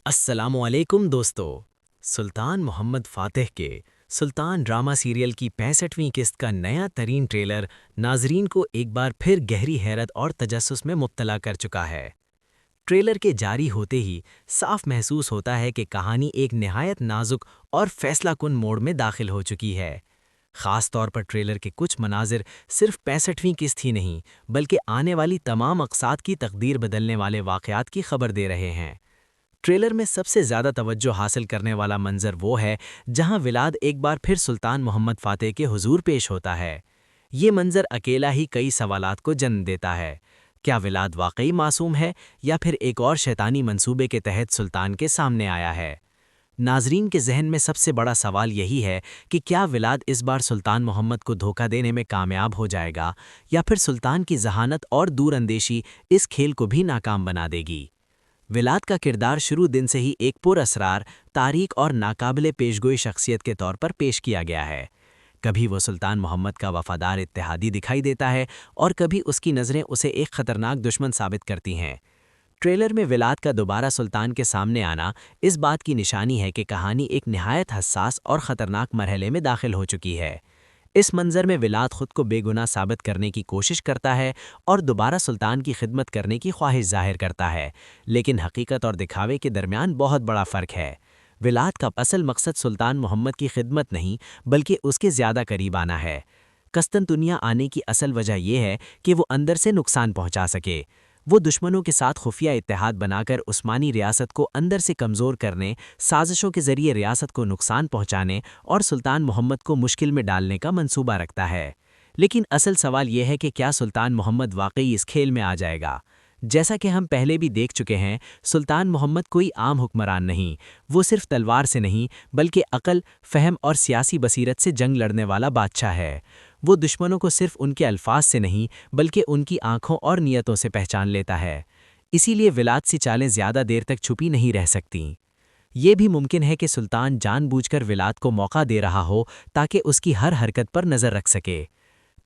अस्सलामुअलैकुम दोस्तों। सुल्तान मोहम्मद फ़ातिह के सुल्तान ड्रामा सीरियल की 65वीं किस्त का नया तरीन ट्रेलर नाजरीन को एक बार फिर गहरी हैरत और तजस्सुस में मुब्तला कर चुका है। ट्रेलर के जारी होते ही साफ महसूस होता है कि कहानी एक निहायत नाजुक और फैसलाकुन मोड़ में दाखिल हो चुकी है। ख़ास तौर पर ट्रेलर के कुछ मनाजिर सिर्फ 65वीं किस्त ही नहीं बल्कि आने वाली तमाम अक़सात की तकदीर बदलने वाले वाक़यात की खबर दे रहे हैं। ट्रेलर में सबसे ज़्यादा तवज्जो हासिल करने वाला मंजर वो है जहां विलाद एक बार फिर सुल्तान मोहम्मद फ़ातिह के हुजूर पेश होता है। ये मंजर अकेला ही कई सवालात को जन्म देता है। क्या विलाद वाकई मासूम है या फिर एक और शैतानी मंसूबे के तहत सुल्तान के सामने आया है? नाजरीन के जहन में सबसे बड़ा सवाल यही है कि क्या विलाद इस बार सुल्तान मोहम्मद को धोखा देने में कामयाब हो जाएगा या फिर सुल्तान की जहानत और दूरअंदेशी इस खेल को भी नाकाम बना देगी। विलाद का किरदार शुरू दिन से ही एक पुरअसरार, तारीक और नाकाबिले पेशगोई शख्सियत के तौर पर पेश किया गया है। कभी वो सुल्तान मोहम्मद का वफादार इत्तेहादी दिखाई देता है और कभी उसकी नज़रें उसे एक खतरनाक दुश्मन साबित करती हैं। ट्रेलर में विलाद का दोबारा सुल्तान के सामने आना इस बात की निशानी है कि कहानी एक निहायत हसास और ख़तरनाक मरहले में दाखिल हो चुकी है। इस मंजर में विलाद खुद को बेगुनाह साबित करने की कोशिश करता है और दोबारा सुल्तान की खिदमत करने की ख्वाहिश जाहिर करता है, लेकिन हकीकत और दिखावे के दरमियान बहुत बड़ा फ़र्क है। विलाद का असल मकसद सुल्तान मोहम्मद की खिदमत नहीं बल्कि उसके ज़्यादा करीब आना है। कस्तंतुनिया आने की असल वजह यह है कि वो अंदर से नुकसान पहुंचा सके। वो दुश्मनों के साथ खुफिया इत्तेहाद बनाकर उस्मानी रियासत को अंदर से कमज़ोर करने, साजिशों के ज़रिए रियासत को नुकसान पहुंचाने और सुल्तान मोहम्मद को मुश्किल में डालने का मंसूबा रखता है। लेकिन असल सवाल यह है कि क्या सुल्तान मोहम्मद वाकई इस खेल में आ जाएगा? जैसा कि हम पहले भी देख चुके हैं, सुल्तान मोहम्मद कोई आम हुक्मरान नहीं। वो सिर्फ तलवार से नहीं बल्कि अक़ल, फ़हम और सियासी बसीरत से जंग लड़ने वाला बादशाह है। वो दुश्मनों को सिर्फ उनके अल्फाज से नहीं बल्कि उनकी आंखों और नियतों से पहचान लेता है। इसीलिए विलाद सी चालें ज़्यादा देर तक छुपी नहीं रह सकतीं। ये भी मुमकिन है कि सुल्तान जानबूझकर विलाद को मौका दे रहा हो ताकि उसकी हर हरकत पर नज़र रख सके।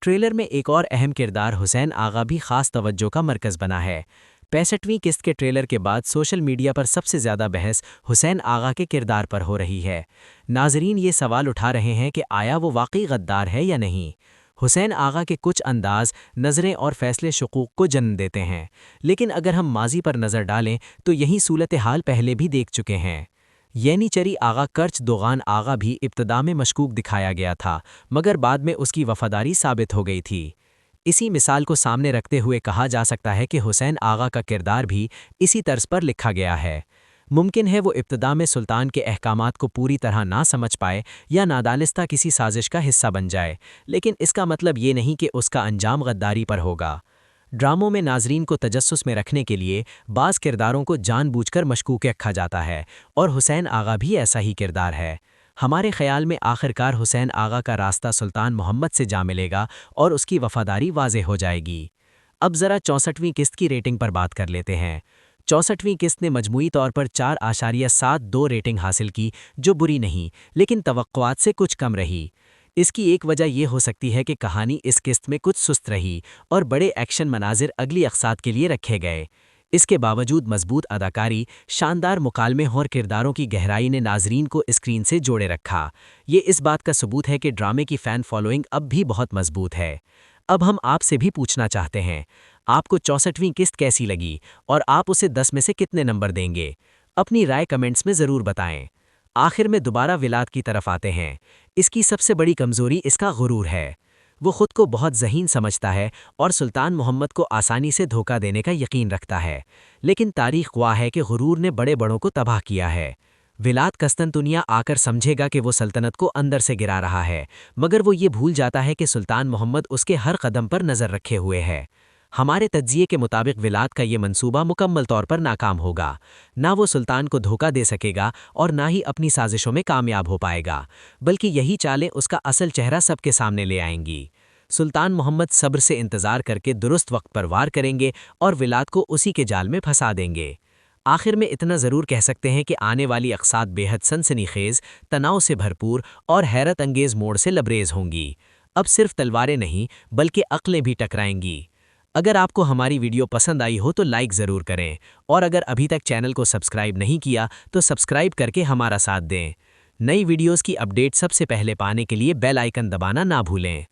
ट्रेलर में एक और अहम किरदार हुसैन आगा भी खास तवज्जो का मरकज़ बना है। 65वीं किस्त के ट्रेलर के बाद सोशल मीडिया पर सबसे ज़्यादा बहस हुसैन आगा के किरदार पर हो रही है। नाजरीन ये सवाल उठा रहे हैं कि आया वो वाकई गद्दार है या नहीं। हुसैन आगा के कुछ अंदाज, नज़रें और फैसले शकूक को जन्म देते हैं, लेकिन अगर हम माजी पर नज़र डालें तो यही सूरत हाल पहले भी देख चुके हैं। येनीचरी आगा कर्च दोगान आगा भी इब्तदा में मशकूक दिखाया गया था, मगर बाद में उसकी वफादारी साबित हो गई थी। इसी मिसाल को सामने रखते हुए कहा जा सकता है कि हुसैन आगा का किरदार भी इसी तर्ज पर लिखा गया है। मुमकिन है वो इब्तदा में सुल्तान के अहकामात को पूरी तरह ना समझ पाए या नादानिस्ता किसी साजिश का हिस्सा बन जाए, लेकिन इसका मतलब ये नहीं कि उसका अंजाम गद्दारी पर होगा। ड्रामों में नाजरीन को तजस्सुस में रखने के लिए बाज़ किरदारों को जानबूझकर मशकूक रखा जाता है और हुसैन आगा भी ऐसा ही किरदार है। हमारे ख़याल में आखिरकार हुसैन आगा का रास्ता सुल्तान मोहम्मद से जा मिलेगा और उसकी वफादारी वाज़े हो जाएगी। अब ज़रा 64वीं किस्त की रेटिंग पर बात कर लेते हैं। 64वीं किस्त ने मजमूई तौर पर 4.72 रेटिंग हासिल की, जो बुरी नहीं लेकिन तवक्कुआत से कुछ कम रही। इसकी एक वजह यह हो सकती है कि कहानी इस किस्त में कुछ सुस्त रही और बड़े एक्शन मनाजिर अगली अक़सात के लिए रखे गए। इसके बावजूद मजबूत अदाकारी, शानदार मुकालमे और किरदारों की गहराई ने नाजरीन को स्क्रीन से जोड़े रखा। ये इस बात का सबूत है कि ड्रामे की फ़ैन फॉलोइंग अब भी बहुत मजबूत है। अब हम आपसे भी पूछना चाहते हैं, आपको 64वीं किस्त कैसी लगी और आप उसे 10 में से कितने नंबर देंगे? अपनी राय कमेंट्स में ज़रूर बताएं। आखिर में दोबारा विलाद की तरफ आते हैं। इसकी सबसे बड़ी कमज़ोरी इसका गुरूर है। वो खुद को बहुत ज़हीन समझता है और सुल्तान मोहम्मद को आसानी से धोखा देने का यकीन रखता है, लेकिन तारीख़ गवाह है कि गुरूर ने बड़े बड़ों को तबाह किया है। विलाद कस्तंतुनिया आकर समझेगा कि वो सल्तनत को अंदर से गिरा रहा है, मगर वो ये भूल जाता है कि सुल्तान मोहम्मद उसके हर कदम पर नज़र रखे हुए है। हमारे तज्जिए के मुताबिक विलाद का ये मंसूबा मुकम्मल तौर पर नाकाम होगा। ना वो सुल्तान को धोखा दे सकेगा और ना ही अपनी साजिशों में कामयाब हो पाएगा, बल्कि यही चालें उसका असल चेहरा सबके सामने ले आएंगी। सुल्तान मोहम्मद सब्र से इंतज़ार करके दुरुस्त वक्त पर वार करेंगे और विलाद को उसी के जाल में फंसा देंगे। आखिर में इतना ज़रूर कह सकते हैं कि आने वाली अक़सात बेहद सनसनीखेज़, तनाव से भरपूर और हैरत अंगेज़ मोड़ से लबरेज़ होंगी। अब सिर्फ तलवारें नहीं बल्कि अक़लें भी टकराएंगी। अगर आपको हमारी वीडियो पसंद आई हो तो लाइक ज़रूर करें और अगर अभी तक चैनल को सब्सक्राइब नहीं किया तो सब्सक्राइब करके हमारा साथ दें। नई वीडियोस की अपडेट सबसे पहले पाने के लिए बेल आइकन दबाना ना भूलें।